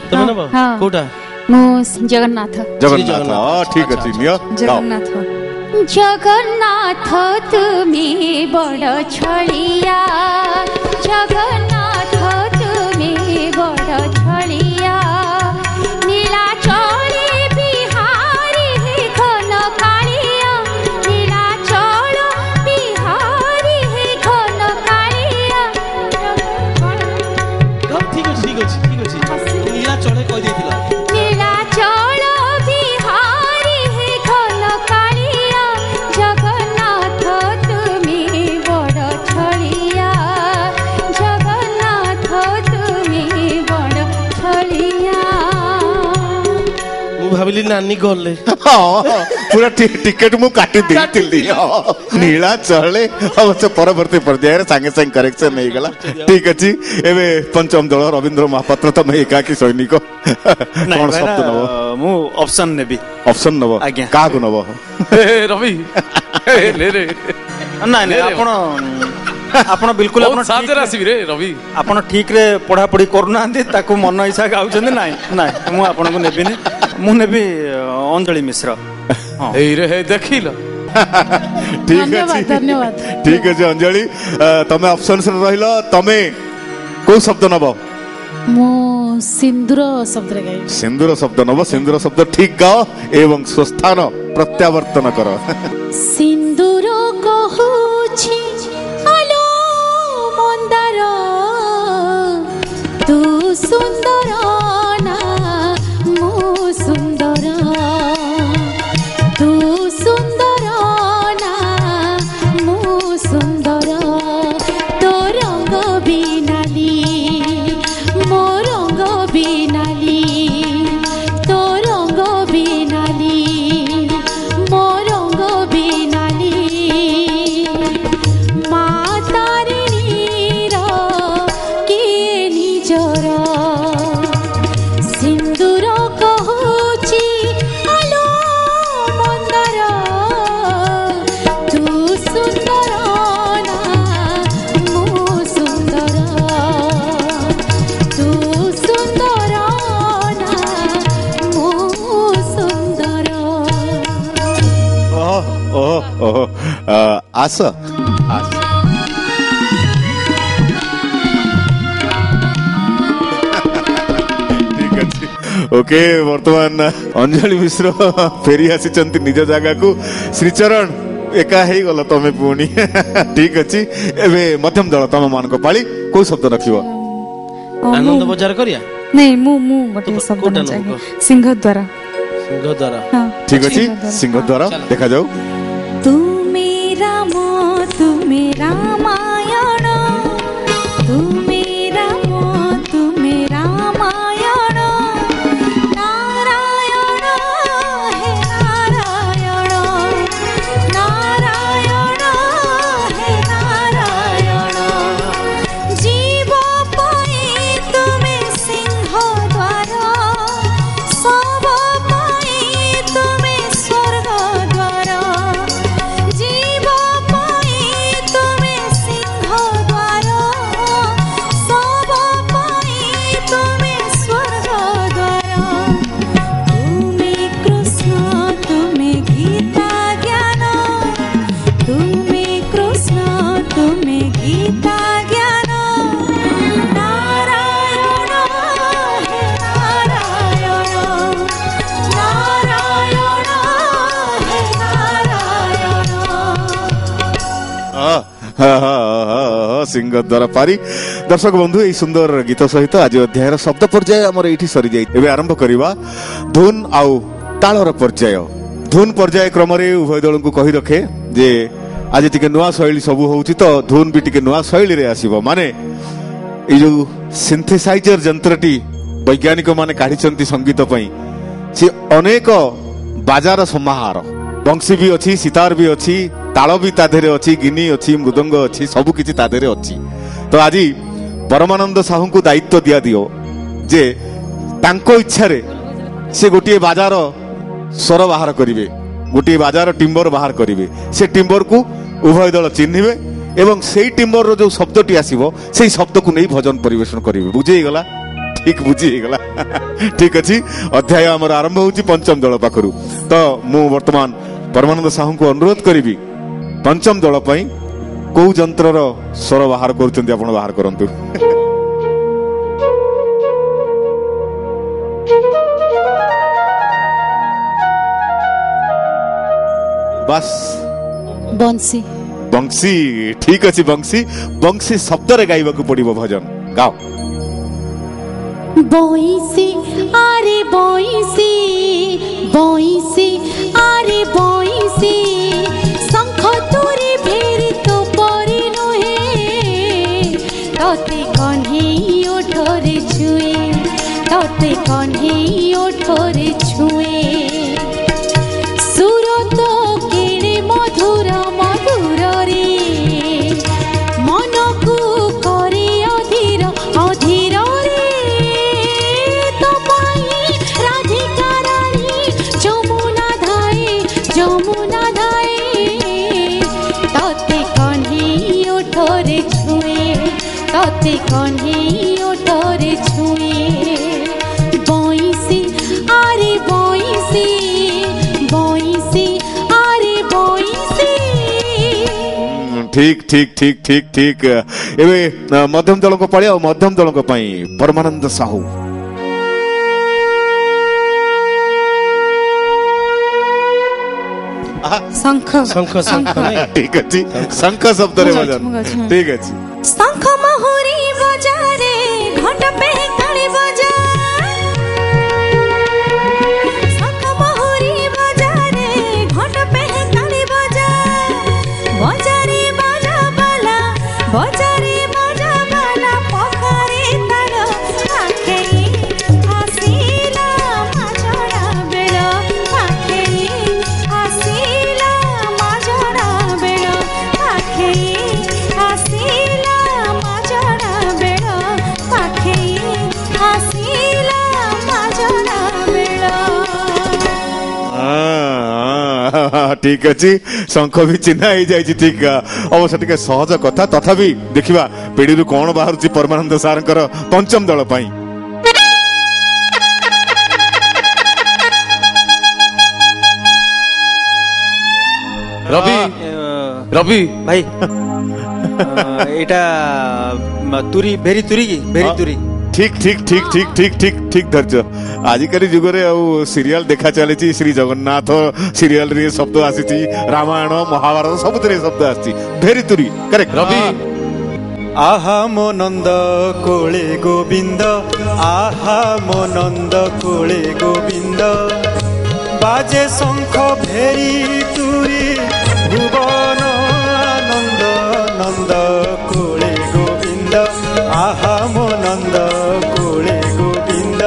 [SPEAKER 4] हां कोटा
[SPEAKER 5] मु जगन्नाथ
[SPEAKER 2] ठीक अछि नियो
[SPEAKER 6] जगन्नाथ तुमी बड़ छड़िया जगन्नाथ तुमी बड़ छड़िया नीलाचले बिहारी हे घन कालिया नीलाचल बिहारी हे घन कालिया
[SPEAKER 4] ठीक अछि नीलाचले कहि देथिला
[SPEAKER 6] नीलाचल बिहारी हे घन कालिया जगन्नाथ तुमी बड़ छड़िया जगन्नाथ तुमी बड़ छड़िया
[SPEAKER 4] मु भाबिली नानी गले
[SPEAKER 2] पूरा टिकट मु काटी देतिली नीला चले अवश्य परवर्ती पर्याय रे संगे संग करेक्शन नहीं गला ठीक अछि एबे पंचम दल रविंद्र महापात्र तम एकाकी सैनिक कोन शब्द नबो
[SPEAKER 7] मु ऑप्शन नेबी
[SPEAKER 2] ऑप्शन नबो का को नबो
[SPEAKER 3] रवि ले रे
[SPEAKER 7] नहीं आपण बिल्कुल आपण
[SPEAKER 3] साजर आसीबी रे रवि
[SPEAKER 7] आपण ठीक रे पढ़ा पढ़ी करना ताकू मन इच्छा गाउछन नहीं मु आपण को नेबिनी मु नेबी अंजलि मिश्र
[SPEAKER 3] ए रे देखिलो
[SPEAKER 2] ठीक अछि
[SPEAKER 5] धन्यवाद
[SPEAKER 2] ठीक अछि अंजलि तमे ऑप्शन से रहिलो तमे को शब्द नबो
[SPEAKER 5] मु सिंदूर शब्द रे गाई
[SPEAKER 2] सिंदूर शब्द नबो सिंदूर शब्द ठीक गाओ एवं स्वस्थान प्रत्यावर्तन करो
[SPEAKER 6] सिंदूर कहूछि आलो मंदार तू सुंदर ना मु सुंदर तू सुंदर ना मु सुंदर तो रंग बिनाली मो रंग बिनाली तो रंग बिनाली मो रंग बिनाली
[SPEAKER 2] ଓହୋ ଓହୋ ଆସ ଆସ ଠିକ ଅଛି ଓକେ ବର୍ତ୍ତମାନ ଅଞ୍ଜଳି ମିଶ୍ର ଫେରି ଆସିଛନ୍ତି ନିଜ ଜାଗାକୁ ଶ୍ରୀଚରଣ ଏକା ହେଇଗଲ ତମେ ପୁଣି ଠିକ ଅଛି ଏବେ ମଧ୍ୟମ ଦଳ ତମ ମାନଙ୍କ ପାଳି କୋଉ ଶବ୍ଦ ରଖିବ
[SPEAKER 4] ଆନନ୍ଦ ବଜାର କରିବା
[SPEAKER 5] ନାଇଁ ମୁଁ ଗୋଟେ ଶବ୍ଦ
[SPEAKER 4] କୋଉଟା
[SPEAKER 5] ଚାହେଁ
[SPEAKER 4] ନବ?
[SPEAKER 5] ସିଂହଦ୍ୱାର
[SPEAKER 4] ସିଂହଦ୍ୱାର
[SPEAKER 2] ଠିକ ଅଛି ସିଂହଦ୍ୱାର ଦେଖାଯାଉ
[SPEAKER 6] ତୁମେ ରାମ ତୁମେ ରାମାୟଣ ତୁମେ ରାମ ତୁମେ ରାମାୟଣ ନାରାୟଣ ହେ ନାରାୟଣ ନାରାୟଣ ହେ ନାରାୟଣ ଜୀବ ପାଇଁ ତୁମେ ସିଂହଦ୍ୱାର ସବ ପାଇଁ ତୁମେ ସ୍ୱର୍ଗଦ୍ୱାର ଜୀବ ପାଇଁ ତୁମେ ସିଂହଦ୍ୱାର ସବ ପାଇଁ ତୁମେ ସ୍ୱର୍ଗଦ୍ୱାର ତୁମେ କୃଷ୍ଣ ତୁମେ ଗୀତା ଜ୍ଞାନ ତୁମେ କୃଷ୍ଣ ତୁମେ ଗୀତା ଜ୍ଞାନ ନାରାୟଣ ହେ ନାରାୟଣ ନାରାୟଣ ହେ ନାରାୟଣ
[SPEAKER 2] ସିଂହଦ୍ୱାର ପାରି ଦର୍ଶକ ବନ୍ଧୁ ଏହି ସୁନ୍ଦର ଗୀତ ସହିତ ଆଜି ଅଧ୍ୟାୟର ଶବ୍ଦ ପର୍ଯ୍ୟାୟ ଆମର ଏଇଠି ସରିଯାଇ ଏବେ ଆରମ୍ଭ କରିବା ଧୁନ ଆଉ ତାଳର ପର୍ଯ୍ୟାୟ ଧୁନ ପର୍ଯ୍ୟାୟ କ୍ରମରେ ଉଭୟ ଦଳଙ୍କୁ କହି ରଖେ ଯେ ଆଜି ଟିକେ ନୂଆ ଶୈଳୀ ସବୁ ହଉଛି ତ ଧୁନ ବି ଟିକେ ନୂଆ ଶୈଳୀରେ ଆସିବ ମାନେ ଏଇ ଯୋଉ ସିନ୍ଥେସାଇଜର ଯନ୍ତ୍ରଟି ବୈଜ୍ଞାନିକ ମାନେ କାଢିଛନ୍ତି ସଙ୍ଗୀତ ପାଇଁ ସେ ଅନେକ ବାଜାର ସମାହାର ବଂଶୀ ବି ଅଛି ସିତାର ବି ଅଛି ତାଳ ବି ତା ଦେହରେ ଅଛି ଗିନି ଅଛି ମୃଦଙ୍ଗ ଅଛି ସବୁ କିଛି ତା ଦେହରେ ଅଛି ତ ଆଜି ପରମାନନ୍ଦ ସାହୁଙ୍କୁ ଦାୟିତ୍ୱ ଦିଆଦିଅ ଯେ ତାଙ୍କ ଇଚ୍ଛାରେ ସେ ଗୋଟିଏ ବାଜାର ସ୍ୱର ବାହାର କରିବେ ଗୋଟିଏ ବାଜାର ଟିମ୍ବର ବାହାର କରିବେ ସେ ଟିମ୍ବରକୁ ଉଭୟ ଦଳ ଚିହ୍ନିବେ ଏବଂ ସେଇ ଟିମ୍ବରର ଯୋଉ ଶବ୍ଦଟି ଆସିବ ସେଇ ଶବ୍ଦକୁ ନେଇ ଭଜନ ପରିବେଷଣ କରିବେ ବୁଝି ହେଇଗଲା ଠିକ ବୁଝି ହେଇଗଲା ଠିକ ଅଛି ଅଧ୍ୟାୟ ଆମର ଆରମ୍ଭ ହଉଛି ପଞ୍ଚମ ଦଳ ପାଖରୁ ତ ମୁଁ ବର୍ତ୍ତମାନ ପରମାନନ୍ଦ ସାହୁଙ୍କୁ ଅନୁରୋଧ କରିବି ପଞ୍ଚମ ଦଳ ପାଇଁ କୋଉ ଯନ୍ତ୍ରର ସ୍ୱର ବାହାର କରୁଛନ୍ତି ଆପଣ ବାହାର କରନ୍ତୁ ବାସ୍
[SPEAKER 5] ବଂଶୀ
[SPEAKER 2] ବଂଶୀ ଠିକ ଅଛି ବଂଶୀ ବଂଶୀ ଶବ୍ଦରେ ଗାଇବାକୁ ପଡିବ ଭଜନ ଗାଓ
[SPEAKER 6] বইসি আরে বইসি বইসি আরে বইসি শঙ্খ তোরে ভেরি তো পরি নুহে ততে কন্হেই ওঠরে ছুঁয়ে ততে কন্হেই ওঠরে ছুঁয়ে সুরত কেড়ে মধুর মধুর রে মনকু করে অধীর অধীর রে তোমায় রাধিকা রানী যমুনা ধায়ে যমুনা ধায়ে ততে কন্হেই ওঠরে ছুঁয়ে ততে কন্হেই ওঠরে ছুঁয়ে বইসি আরে বইসি বইসি আরে বইসি
[SPEAKER 2] ঠিক ঠিক ঠিক ঠিক ঠিক ଏବେ ମଧ୍ୟମ ଦଳଙ୍କ ପାଳି ଆଉ ମଧ୍ୟମ ଦଳଙ୍କ ପାଇଁ ପରମାନନ୍ଦ ସାହୁ
[SPEAKER 5] ଶଙ୍ଖ
[SPEAKER 4] ଶଙ୍ଖ ଶଙ୍ଖ ନାଇଁ?
[SPEAKER 2] ଠିକ ଅଛି ଶଙ୍ଖ ଶବ୍ଦରେ ଭଜନ ଠିକ ଅଛି
[SPEAKER 6] শঙ্খ মহুরি বাজারে ঘণ্ট পেহে কালী বাজা শঙ্খ মহুরি বাজারে ঘণ্ট পেহে কালী বাজা বাজারে বাজা বালা বাজারে বাজা বালা পখারে তার আখেরি আসিলা মাজরা বেল আখেরি আসিলা মাজরা বেল আখেরি আসিলা মাজরা বেল আখেরি আসিলা মাজরা বেল
[SPEAKER 2] ଠିକ ଅଛି ଶଙ୍ଖ ବି ଚିହ୍ନା ହେଇଯାଇଛି ଠିକ ଅବଶ୍ୟ ଟିକେ ସହଜ କଥା ତଥାପି ଦେଖିବା ପିଢିରୁ କଣ ବାହାରୁଛି ପରମାନନ୍ଦ ସାରଙ୍କର ପଞ୍ଚମ ଦଳ ପାଇଁ
[SPEAKER 3] ରବି ରବି
[SPEAKER 7] ଭାଇ ଏଇଟା ତୁରି ଭେରି ତୁରି କି ଭେରି ତୁରି
[SPEAKER 2] ঠিক ঠিক ঠিক ঠিক ঠিক ঠিক ঠিক ধৈর্য আজিকালি যুগরে আউ সিরিয়াল দেখা চালিছি শ্রী জগন্নাথ সিরিয়াল রে শব্দ আসিছি রামায়ণ মহাভারত সবুতরে শব্দ আসছি ভেরি তুরি করেক্ট
[SPEAKER 3] রবি
[SPEAKER 7] আহা মো নন্দ কোলে গোবিন্দ আহা মো নন্দ কোলে গোবিন্দ বাজে শঙ্খ ভেরি তুরি ভুবন নন্দ নন্দ কোলে গোবিন্দ আহা মো নন্দ কোলে গোবিন্দ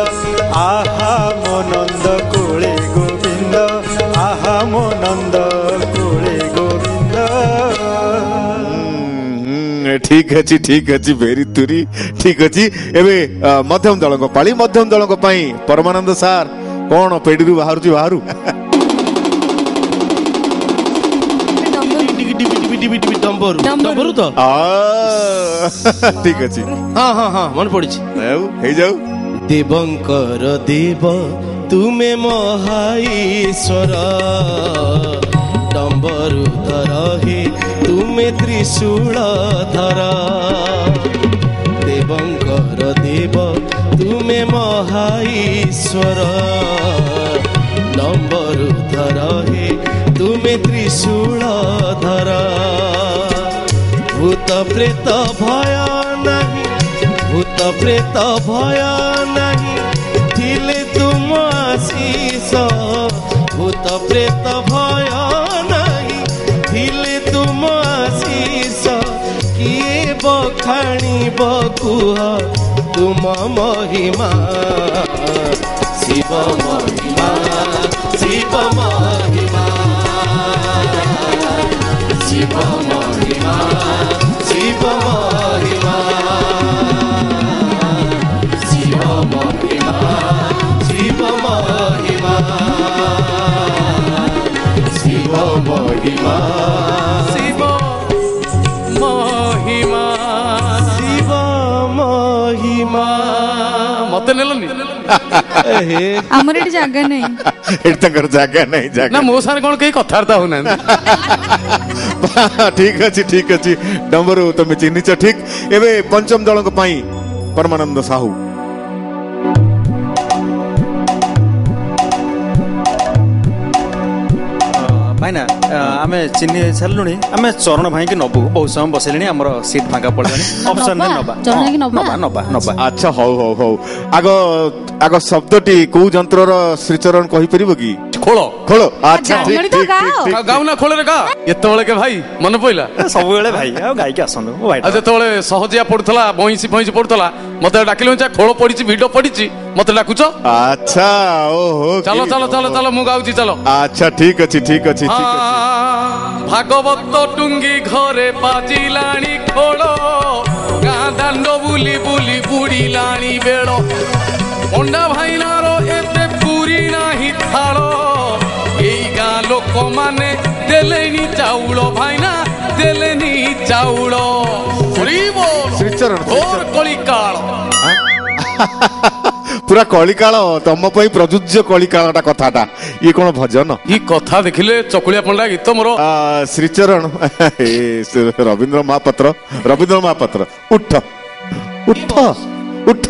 [SPEAKER 7] আহা মো নন্দ কোলে গোবিন্দ আহা মো নন্দ কোলে গোবিন্দ
[SPEAKER 2] ঠিক আছে ভেরি তুরি ঠিক আছে এবে মধ্যম দলଙ୍କ পাଳି মধ্যম দলଙ୍କ ପାଇଁ ପରମାନନ୍ଦ ସାର୍ କଣ ପେଡିରୁ ବାହାରୁଛି ବାହାରୁ
[SPEAKER 4] ଡମ୍ବରୁ ତ
[SPEAKER 2] ଠିକ ଅଛି
[SPEAKER 4] ହଁ ମନେ ପଡିଛି
[SPEAKER 2] ହେଇଯାଉ
[SPEAKER 4] ଦେବଙ୍କର ଦେବ ତୁମେ ମହାଈଶ୍ୱର ଡମ୍ବରୁ ଧର ହେ ତୁମେ ତ୍ରିଶୂଳ ଧର ଦେବଙ୍କର ଦେବ ତୁମେ ମହାଈଶ୍ୱର ଡମ୍ବରୁ ଧର ହେ ତୁମେ ତ୍ରିଶୂଳ ଧର ভূত প্রেত ভয় নাহি ভূত প্রেত ভয় নাহি থিলে তুম আশিষ ভূত প্রেত ভয় নাহি থিলে তুম আশিষ কিয়ে বখাণিব কুহ তুম মহিমা শিব মহিমা শিব মহিমা শিব মহিমা শিব মহিমা শিব মহিমা শিব মহিমা শিব মহিমা
[SPEAKER 3] ଶିବ ମହିମା
[SPEAKER 4] ଶିବ ମହିମା
[SPEAKER 3] ମତେ ନେଲନି
[SPEAKER 5] ଆମର ଏଠି ଜାଗା ନାହିଁ
[SPEAKER 2] ଏଠି ତାଙ୍କର ଜାଗା ନାହିଁ
[SPEAKER 3] ନା
[SPEAKER 2] ଜାଗା
[SPEAKER 3] ମୋ ସାଙ୍ଗରେ କଣ କେହି କଥାବାର୍ତ୍ତା ହଉନାହାନ୍ତି
[SPEAKER 2] ଠିକ ଅଛି ଡମ୍ବରୁ ତମେ ଚିହ୍ନିଛ ଠିକ ଏବେ ପଞ୍ଚମ ଦଳଙ୍କ ପାଇଁ ପରମାନନ୍ଦ ସାହୁ
[SPEAKER 7] ଭାଇନା ଆମେ ଚିହ୍ନି ସାରିଲୁଣି ଆମେ ଚରଣ ଭାଇକି ନବୁ ବହୁତ ସମୟ ବସିଲେଣି ଆମର ସିଟ୍ ଫାଙ୍କା ପଡ଼ିଲାଣି ଅପସନରେ ନବା
[SPEAKER 5] ଚରଣ ଭାଇକି ନବା?
[SPEAKER 7] ନବା ନବା
[SPEAKER 2] ଆଚ୍ଛା ହଉ ଆଗ ଶବ୍ଦଟି କୋଉ ଯନ୍ତ୍ରର ଶ୍ରୀଚରଣ କହିପାରିବ କି
[SPEAKER 3] ଖୋଳ
[SPEAKER 2] ଖୋଳ ଆଚ୍ଛା
[SPEAKER 5] ଜାଣିଲଣି
[SPEAKER 2] ଠିକ
[SPEAKER 5] ତ
[SPEAKER 2] ଠିକ
[SPEAKER 5] ଗାଅ।
[SPEAKER 2] ଠିକ
[SPEAKER 3] ଗାଉ ନା ଖୋଳରେ ଗା ଏତେବେଳେ କେ ଭାଇ ମନେ ପଇଲା
[SPEAKER 7] ସବୁବେଳେ ଭାଇ ଆଉ ଗାଇକି ଆସନ୍ତୁ ଭାଇ
[SPEAKER 3] ଆଉ ଯେତେବେଳେ ସହଜିଆ ପଡୁଥିଲା ବଇଁଶୀ ପଡୁଥିଲା ମତେ ଡାକିଲେ ଖୋଳ ପଡିଛି ଭିଡ ପଡିଛି ମତେ ଡାକୁଛ
[SPEAKER 2] ଆଚ୍ଛା ଓହୋ
[SPEAKER 3] ଚାଲ ଚାଲ ଚାଲ ଚାଲ ମୁଁ ଗାଉଛି ଚାଲ
[SPEAKER 2] ଆଚ୍ଛା ଠିକ ଅଛି
[SPEAKER 3] ଭାଗବତ ଟୁଙ୍ଗି ଘରେ ବାଜିଲାଣି ଖୋଳ ଗାଁ ଦାଣ୍ଡ ବୁଲି ବୁଲି ବୁଡ଼ିଲାଣି ବେଳ ପଣ୍ଡା ଭାଇନାର ଏବେ ପୁରୀ ନାହିଁ ଥାଳ ଏଇ ଗାଁ ଲୋକମାନେ ଦେଲେନି ଚାଉଳ ଭାଇନା ଦେଲେନି ଚାଉଳ
[SPEAKER 2] ଶ୍ରୀଚରଣ
[SPEAKER 3] କଳିକାଳ
[SPEAKER 2] ପୁରା କଳିକାଳ ତମ ପାଇଁ ପ୍ରଯୁଜ୍ୟ କଳିକାଳଟା କଥାଟା ଇଏ କଣ ଭଜନ
[SPEAKER 3] ଇ କଥା ଦେଖିଲେ ଚକୁଳିଆ ପଣ୍ଡା ଗୀତ ମୋର
[SPEAKER 2] ଶ୍ରୀଚରଣ ରବୀନ୍ଦ୍ର ମହାପାତ୍ର ଉଠ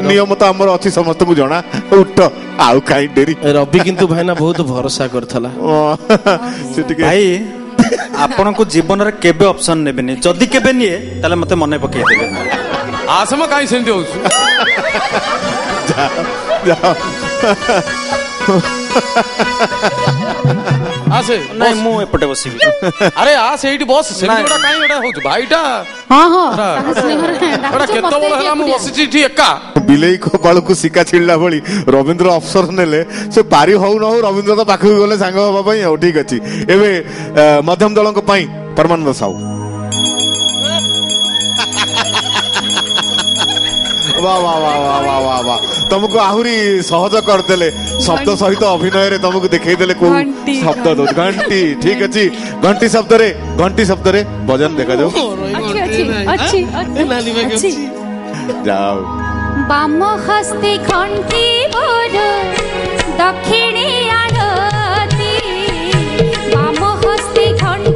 [SPEAKER 2] ନିୟମ ତ ଆମର ଅଛି ସମସ୍ତଙ୍କୁ ଜଣା ଉଠ ଆଉ କାହିଁ ଡେରି
[SPEAKER 4] ରବି କିନ୍ତୁ ଭାଇନା ବହୁତ ଭରସା କରିଥିଲା
[SPEAKER 2] ସେ ଟିକେ
[SPEAKER 7] ଭାଇ ଆପଣଙ୍କୁ ଜୀବନରେ କେବେ ଅପସନ ନେବେନି ଯଦି କେବେ ନିଏ ତାହେଲେ ମତେ ମନେ ପକେଇଦେବେ
[SPEAKER 3] ଆସମ କାହିଁ ସେମିତି ହଉଛୁ ଆସେ
[SPEAKER 7] ନାଇଁ ମୁଁ ଏପଟେ ବସିବି
[SPEAKER 3] ଆରେ ଆସେ ଏଇଠି ବସ ସେମିତି ଗୋଟା କାହିଁ ଗୋଟା ହଉଛୁ ଭାଇଟା
[SPEAKER 5] ହଁ
[SPEAKER 3] ଏଟା କେତେବେଳେ ହେଲା ମୁଁ ବସିଛି ଏଠି ଏକା
[SPEAKER 2] ବିଲେଇ କପାଳକୁ ଶିକା ଛିଡ଼ିଲା ଭଳି ରବୀନ୍ଦ୍ର ଅଫସର ନେଲେ ସେ ପାରି ହଉ ନ ହଉ ରବୀନ୍ଦ୍ର ତ ପାଖକୁ ଗଲେ ସାଙ୍ଗ ହବା ପାଇଁ ଆଉ ଠିକ ଅଛି ଏବେ ମଧ୍ୟମ ଦଳଙ୍କ ପାଇଁ ପରମାନନ୍ଦ ସାହୁ ତମକୁ ଆହୁରି ସହଜ କରିଦେଲେ ଶବ୍ଦ ସହିତ ଅଭିନୟରେ ତମକୁ ଦେଖେଇଦେଲେ କୋଉ ଶବ୍ଦ ଦଉଛି ଘଣ୍ଟି ଠିକ ଅଛି ଘଣ୍ଟି ଶବ୍ଦରେ ଭଜନ ଦେଖାଯାଉ ଯାଉ
[SPEAKER 6] ବାମ ହସ୍ତେ ଘଣ୍ଟି ମୋର ଦକ୍ଷିଣେ ଆଳତି ବାମ ହସ୍ତେ ଘଣ୍ଟି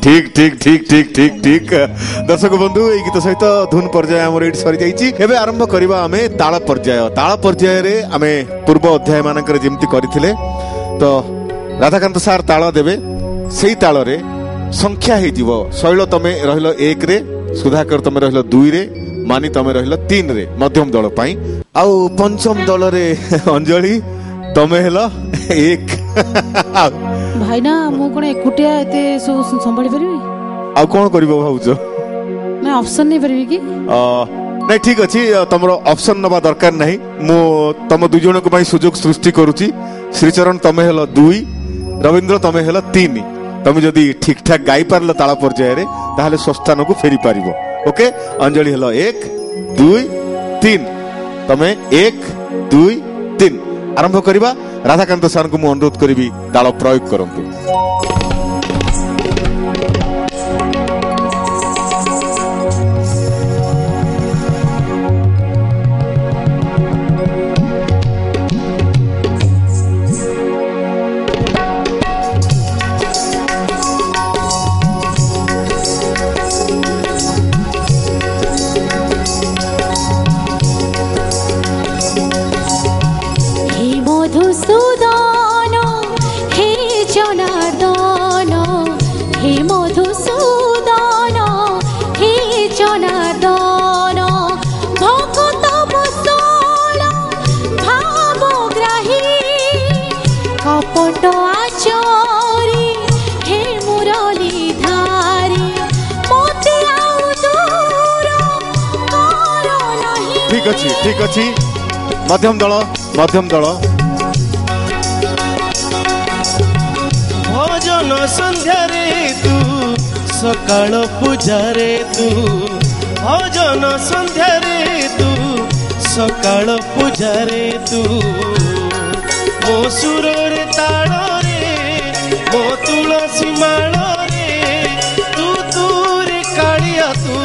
[SPEAKER 2] ठीक ठीक ठीक ठीक ठीक ठीक दर्शक बंधु ए गीत सहित धुन पर्याय आमर एठी सरी जाईची एबे आरंभ करबा आमे ताल पर्याय रे आमे पूर्व अध्याय मानकर जेमति करिथिले तो राधाकांत सार ताल देबे सेही ताल रे संख्या हे जीवो शैल तमे रहिलो 1 रे सुधाकर तमे रहिलो 2 रे मानी तमे रहिलो 3 रे मध्यम दल पई आउ पंचम दल रे अंजलि तमे हेलो 1
[SPEAKER 5] भाई ना मु कोन एकुटिया एते सब संभाली परबी
[SPEAKER 2] आ कोन करबो भाउजो
[SPEAKER 5] मैं ऑप्शन नहीं परबी की
[SPEAKER 2] नहीं ठीक अच्छी तुम ऑप्शन नवा दरकार नहीं मु तुम दुई जन को सुजोग सृष्टि करुच्ची श्रीचरण तमे हेलो 2 रविंद्र तमे हेलो 3 तमे जदि ठीक ठाक गाई पारल ताला पर्याय रे ताहले स्वस्थान को फेरी पारिबो ओके अंजलि हेलो 1 2 3 तमे 1 2 3 आरंभ करिबा राधाकांत सर को मु अनुरोध करिबी ताल प्रयोग करंतु ठीक अच्छी मध्यम दल
[SPEAKER 4] भजन संध्या रे तू सकाळ पूजा रे तू भजन संध्या रे तू सकाळ पूजा रे तू मो सुर रे ताळ रे मो तुलसी माळ रे तू तू रे कालिया तू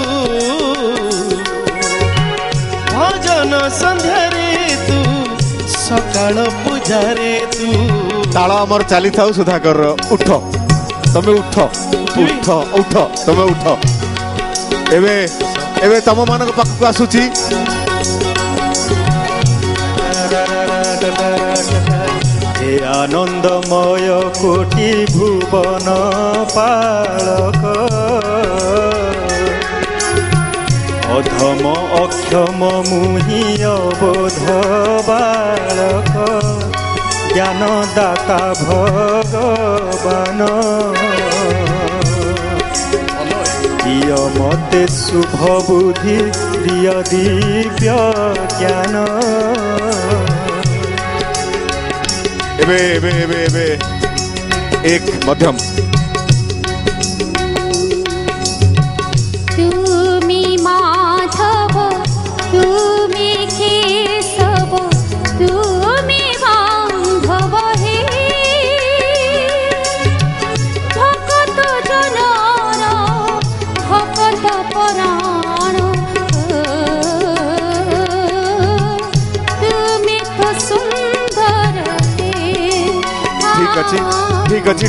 [SPEAKER 4] भजन संध्या रे तू सकाळ पूजा रे तू
[SPEAKER 2] ताल अमर चली था सुधाकर उठ तमे उठ उठ उठ तमे उठ एबे एबे तम मानक पाखक आसुची
[SPEAKER 7] हे आनंदमय कोटि भुवन पालक अधम अक्षम मुहि अबोध बालक ज्ञानदाता भगवान प्रिय मते शुभ बुद्धि प्रिय दिव्य ज्ञान
[SPEAKER 2] एबे एबे एबे एबे एक मध्यम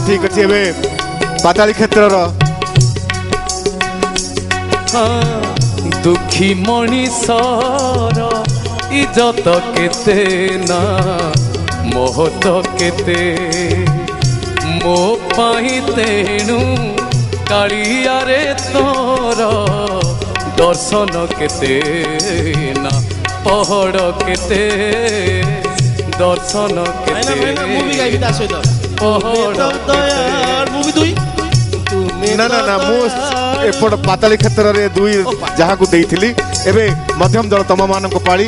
[SPEAKER 2] ठीक अच्छी एबे पाताली क्षेत्र
[SPEAKER 3] दुखी मनीषर इज्जत केते ना मोहत केते मो पाई तेणु कालिया रे तोर दर्शन केते ना पहड़ केते दर्शन केते
[SPEAKER 2] ना ना ना मु एपट पाताली क्षेत्र रे दुई जहाँ को देइथिली एबे मध्यम दल तम मान को पाली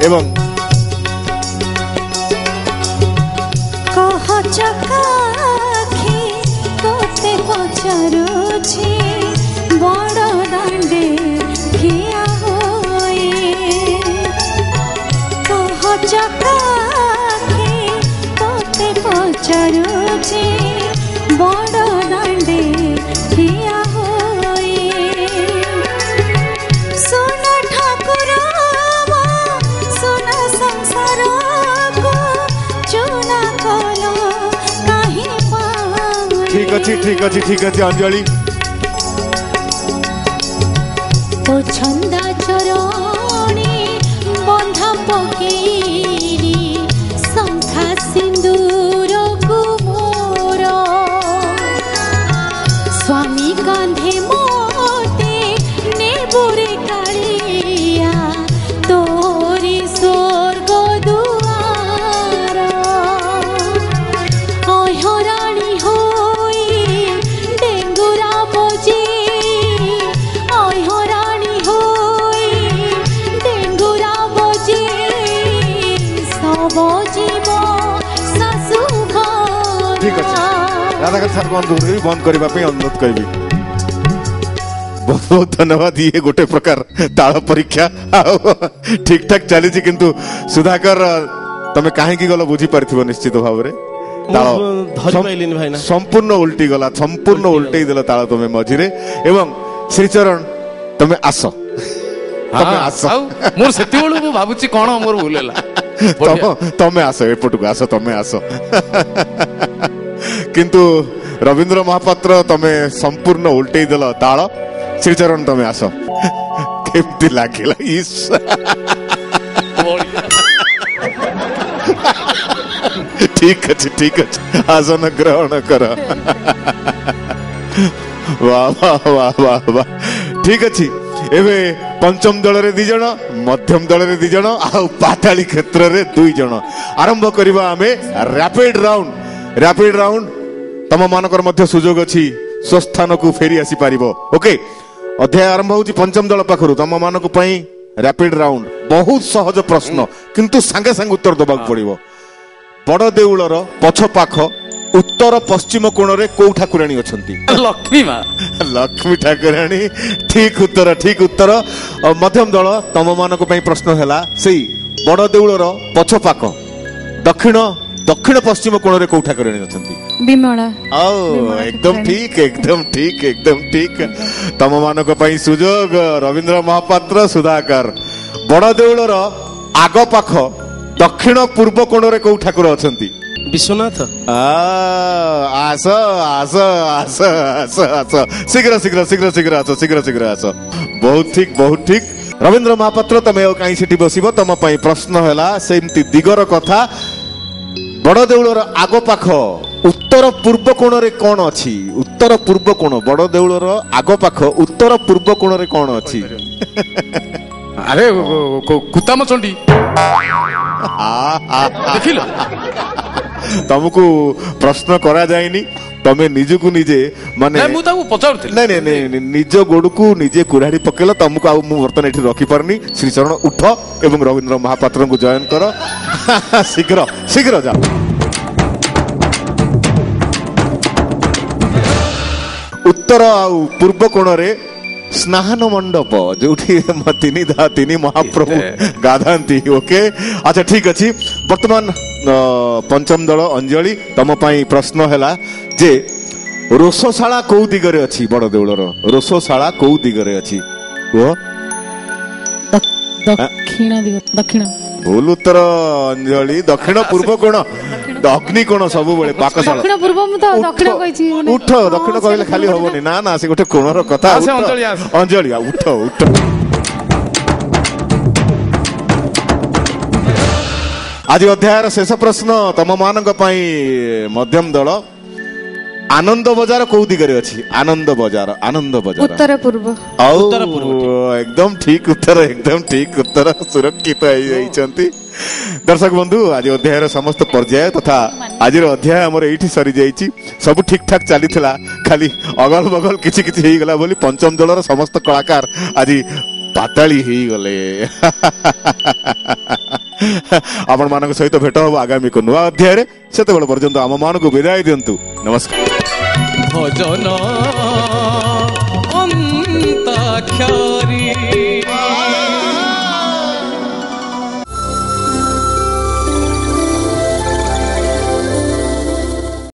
[SPEAKER 2] एवं
[SPEAKER 6] कह चकाखी तोते पचारुछि बड़ दांडे किया होए कह चकाखी तोते पचारुछि बड़ दांडे किया होए सोना ठाकुर सोना संसार को चुना कलो काहे
[SPEAKER 2] ठीक अच्छी अंजलि
[SPEAKER 6] तो छंदा चरणी बंधा पकेरी शंखा सिंदूर कुमोर स्वामी कांधे मोते नेबुरे कालिया तोरी स्वर्ग दुआर अहराणी होई डेंगुरा बजे अहराणी होई डेंगुरा बजे सब जीव सासु
[SPEAKER 2] ठीक अच्छे राधाकांत सार बंद करने अनुरोध करी बहुत बहुत धन्यवाद ये गोटे प्रकार ताल परीक्षा ठीक ठाक चली किंतु सुधाकर तमे कहीं गल बुझी पार निश्चित भाव में संपूर्ण उल्टी गला संपूर्ण उल्टे देल ताल तुम मझिरे एवं श्रीचरण तमे आस
[SPEAKER 3] मोर सेति बेलु मु भाबुची कोन मोर भूल हैला
[SPEAKER 2] तमे आस एपटू आस तमे आस किंतु रविंद्र महापात्र तमे संपूर्ण उल्टे देल ताल श्रीचरण तमे आस केमती लागिला इस ठीक अच्छे आसन ग्रहण कर वाह वाह वाह वाह वाह ठीक अच्छी एवं पंचम दल रे 2 जन मध्यम दल रे 2 जन आ पाताली क्षेत्र रे 2 जन आरंभ करिबा आमे रैपिड राउंड तम मानकर मध्य सुजोग अछि स्वस्थान को फेरी आसी पारिबो ओके अध्याय आरंभ होची पंचम दल पाखरु तम मानक पई रैपिड राउंड बहुत सहज प्रश्न किंतु संगे संग उत्तर दबाक पड़िबो बड़ देउलर पछ पाख उत्तर पश्चिम कोण रे को ठाकुराणी अछंती
[SPEAKER 3] लक्ष्मी मां
[SPEAKER 2] लक्ष्मी ठाकुराणी ठीक उत्तर मध्यम दल तम मानक पई प्रश्न हैला सेई बड़ देउलर पछ पाख दक्षिण पश्चिम कोण रे को ठाकुराणी अछंती
[SPEAKER 5] बिमला
[SPEAKER 2] एकदम ठीक तम मानक पई सुजोग रविंद्र महापात्र सुधाकर बड़ देउलर आग पाख दक्षिण पूर्व कोण रे को ठाकुर अछंती
[SPEAKER 4] विश्वनाथ
[SPEAKER 2] आस आस आस आस आस शीघ्र आस बहुत ठीक रविंद्र महापात्र तमे कहीं सेठी बसिबो तम पई प्रश्न हैला सेमती दिगर कथा बड़ देउलर आग पाख उत्तर पूर्व कोण रे कोन अछि उत्तर पूर्व कोण बड़ देउलर आग पाख उत्तर पूर्व कोण रे कोन अछि
[SPEAKER 3] अरे कुताम चंडी देखिल
[SPEAKER 2] तुमको प्रश्न करा जायनी तमे निजकु निजे माने
[SPEAKER 3] मु ताऊ पचारथिल
[SPEAKER 2] नहीं निज गोड़ को निजे कुराड़ी पकेल तुमको आ मु वर्तमान एठी रखी पारनी श्रीचरण उठ एवं रविंद्र महापात्र को जॉइन कर शीघ्र जा उत्तर आ पूर्व कोण रे स्नान मंडप जो तीन महाप्रभु गाधांती ओके अच्छा ठीक अच्छी वर्तमान पंचम दल अंजलि तम पाई प्रश्न हैला जे रोषशाला कौ दिगरे अछि बड़ देउलर रोषशाला कौ दिगरे अछि ओ
[SPEAKER 5] दक्षिण
[SPEAKER 2] भूल उत्तर अंजलि दक्षिण पूर्व कोण अग्नि कोण सब बेले पाकशाला
[SPEAKER 5] दक्षिण पूर्व मु तो दक्षिण कहिछि
[SPEAKER 2] उठ दक्षिण कहले खाली होबनी ना से गोटे कोणर कथा अंजलि उठ आज अध्यायर शेष प्रश्न तम मानक पई मध्यम दल आनंद बजार कौ दिगरे अछि आनंद बजार
[SPEAKER 5] उत्तर पूर्व
[SPEAKER 2] एकदम ठीक उत्तर सुरक्षित होइछंती दर्शक बंधु आज अध्यायर समस्त पर्याय तथा आज अध्याय हमर एठी सरी जाइछि सब ठीक ठाक चली खाली अगल बगल किछि हेई गला बोली पंचम दलर समस्त कलाकार आज पाताली हेई गले आपण मानक सहित भेट हो आगामी को नुआ अध्याय रे सेते बेल पर्यंत आम मान को विदाय दियंतु नमस्कार
[SPEAKER 1] भजन अंताक्षरी